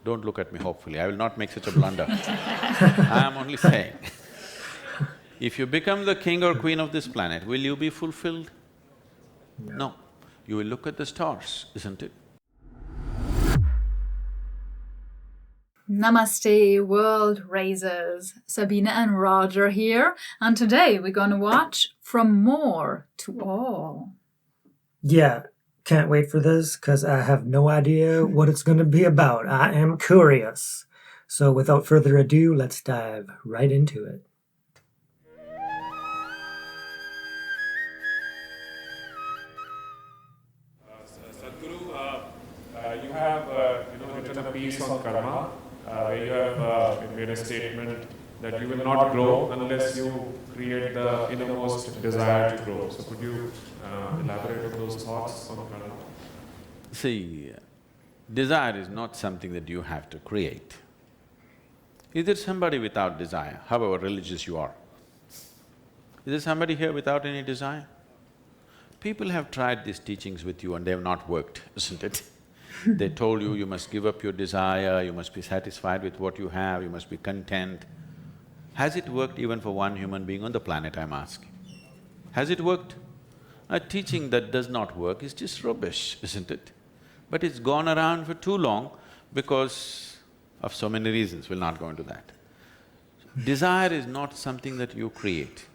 Don't look at me hopefully, I will not make such a blunder. I am only saying, if you become the king or queen of this planet, will you be fulfilled? No. You will look at the stars, isn't it? Namaste, world raisers. Sabine and Roger here, and today we're gonna watch From More to All. Yeah, can't wait for this because I have no idea what it's going to be about. I am curious. So without further ado, let's dive right into it. Sadhguru, you have written a piece on karma where you have made a statement that you will not grow unless you create the innermost desire to grow. So could you elaborate on those thoughts on karma? See, desire is not something that you have to create. Is there somebody without desire, however religious you are? Is there somebody here without any desire? People have tried these teachings with you and they have not worked, isn't it? They told you, you must give up your desire, you must be satisfied with what you have, you must be content. Has it worked even for one human being on the planet, I'm asking? Has it worked? A teaching that does not work is just rubbish, isn't it? But it's gone around for too long because of so many reasons, we'll not go into that. Desire is not something that you create.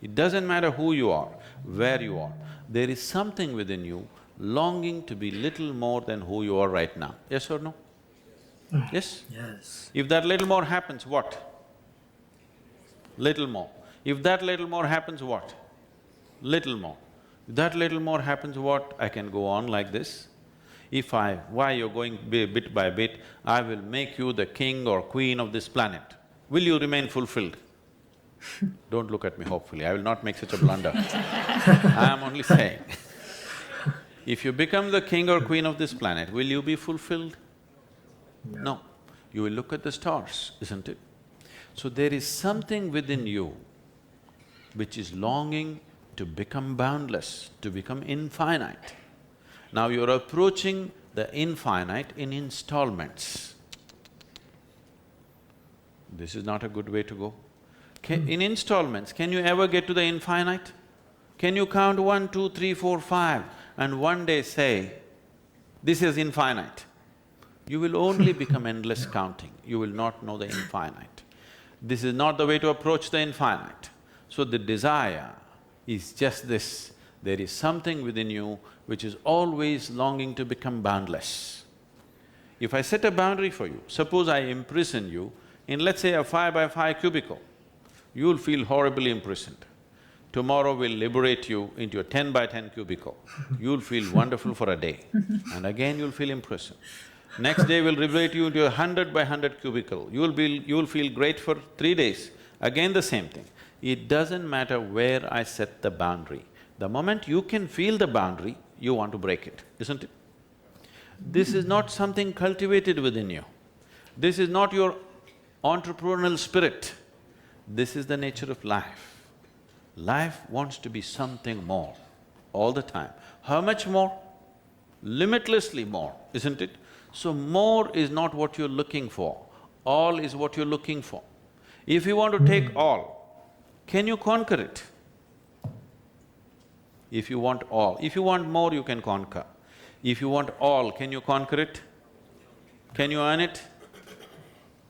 It doesn't matter who you are, where you are, there is something within you longing to be little more than who you are right now. Yes or no? Yes? Yes. If that little more happens, what? Little more. If that little more happens, what? Little more. If that little more happens, what? I can go on like this. If why you're going bit by bit, I will make you the king or queen of this planet. Will you remain fulfilled? Don't look at me hopefully, I will not make such a blunder. I am only saying, if you become the king or queen of this planet, will you be fulfilled? No. You will look at the stars, isn't it? So there is something within you which is longing to become boundless, to become infinite. Now you're approaching the infinite in installments. This is not a good way to go. In installments, can you ever get to the infinite? Can you count 1, 2, 3, 4, 5 and one day say, this is infinite? You will only become endless counting, you will not know the infinite. This is not the way to approach the infinite. So the desire is just this, there is something within you which is always longing to become boundless. If I set a boundary for you, suppose I imprison you in let's say a 5x5 cubicle, you'll feel horribly imprisoned. Tomorrow we'll liberate you into a 10x10 cubicle. You'll feel wonderful for a day and again you'll feel imprisoned. Next day we'll liberate you into a 100x100 cubicle. You'll feel great for 3 days, again the same thing. It doesn't matter where I set the boundary. The moment you can feel the boundary, you want to break it, isn't it? This is not something cultivated within you. This is not your entrepreneurial spirit. This is the nature of life. Life wants to be something more all the time. How much more? Limitlessly more, isn't it? So more is not what you're looking for, all is what you're looking for. If you want to take all, can you conquer it? If you want all, if you want more, you can conquer. If you want all, can you conquer it? Can you earn it?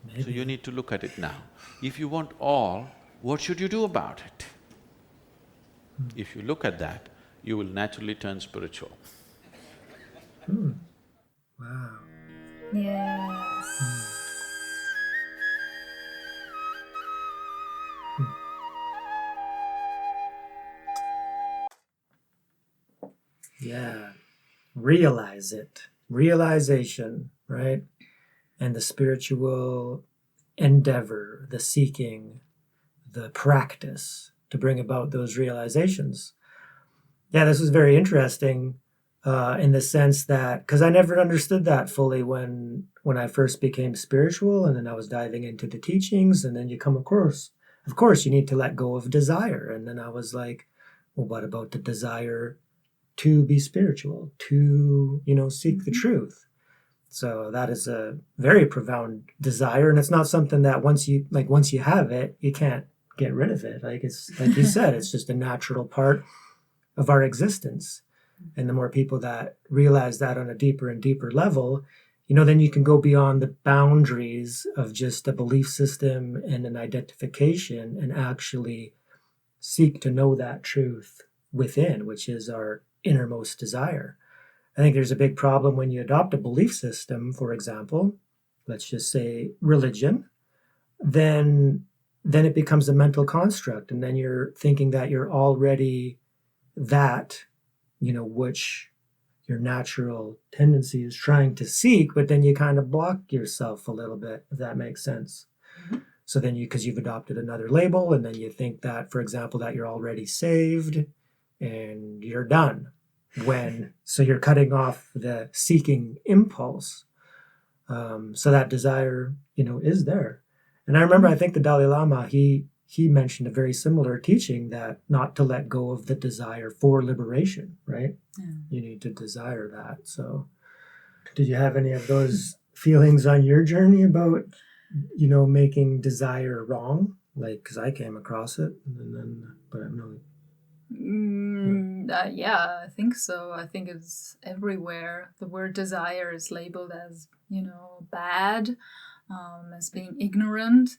Maybe. So you need to look at it now. If you want all, what should you do about it? If you look at that, you will naturally turn spiritual. Wow. Yes. Yeah. Realize it. Realization, right? And the spiritual endeavor, the seeking, the practice to bring about those realizations. Yeah, this was very interesting in the sense that, because I never understood that fully when I first became spiritual, and then I was diving into the teachings, and then you come across, of course, you need to let go of desire. And then I was like, well, what about the desire to be spiritual, to, seek the truth? So that is a very profound desire, and it's not something that once you have it, you can't get rid of it. Like it's like you said, it's just a natural part of our existence. And the more people that realize that on a deeper and deeper level, then you can go beyond the boundaries of just a belief system and an identification and actually seek to know that truth within, which is our innermost desire. I think there's a big problem when you adopt a belief system, for example, let's just say religion, then it becomes a mental construct. And then you're thinking that you're already that, which your natural tendency is trying to seek, but then you kind of block yourself a little bit, if that makes sense. Mm-hmm. So then because you've adopted another label, and then you think that, for example, that you're already saved and you're done. So you're cutting off the seeking impulse. So that desire, is there. And I remember, I think the Dalai Lama, he mentioned a very similar teaching, that not to let go of the desire for liberation, right? Yeah. You need to desire that. So did you have any of those feelings on your journey about, making desire wrong? Like, because I came across it, but I'm not. Yeah, I think so. I think it's everywhere. The word desire is labeled as, bad, as being ignorant,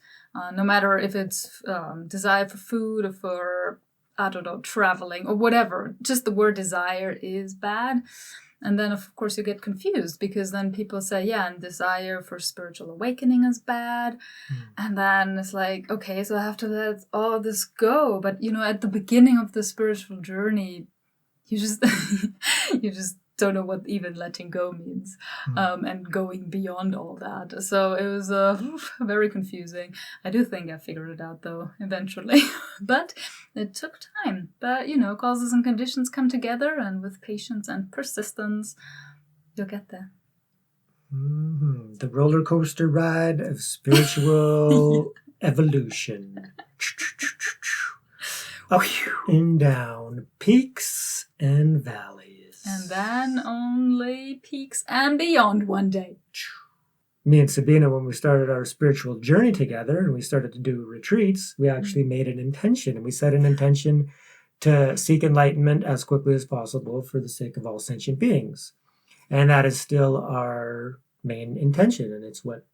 no matter if it's desire for food or for, I don't know, traveling or whatever. Just the word desire is bad. And then, of course, you get confused, because then people say, yeah, and desire for spiritual awakening is bad. And then it's like, okay, so I have to let all this go. But, at the beginning of the spiritual journey, you just you just don't know what even letting go means, and going beyond all that. So it was very confusing. I do think I figured it out, though, eventually. But it took time. But, causes and conditions come together, and with patience and persistence, you'll get there. Mm-hmm. The roller coaster ride of spiritual evolution. Up and down, peaks and valleys. And then only peaks and beyond one day. Me and Sabina, when we started our spiritual journey together and we started to do retreats, we actually made an intention. And we set an intention to seek enlightenment as quickly as possible for the sake of all sentient beings. And that is still our main intention. And it's what,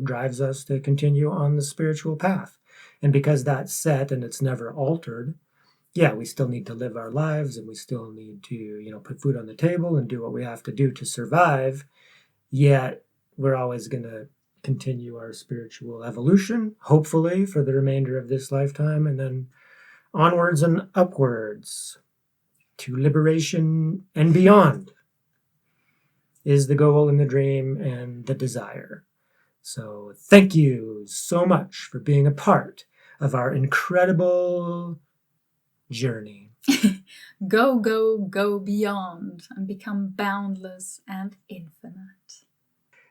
drives us to continue on the spiritual path. And because that's set and it's never altered, yeah, we still need to live our lives, and we still need to, put food on the table and do what we have to do to survive. Yet we're always going to continue our spiritual evolution, hopefully for the remainder of this lifetime, and then onwards and upwards to liberation and beyond is the goal and the dream and the desire. So thank you so much for being a part of our incredible journey. Go, go, go beyond and become boundless and infinite.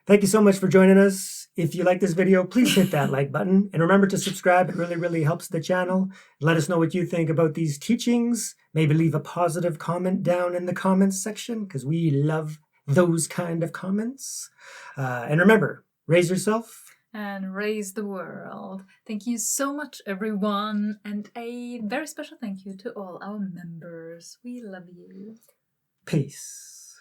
Thank you so much for joining us. If you like this video, please hit that like button. And remember to subscribe. It really, really helps the channel. Let us know what you think about these teachings. Maybe leave a positive comment down in the comments section, because we love those kind of comments. And remember, raise yourself and raise the world. Thank you so much, everyone. And a very special thank you to all our members. We love you. Peace.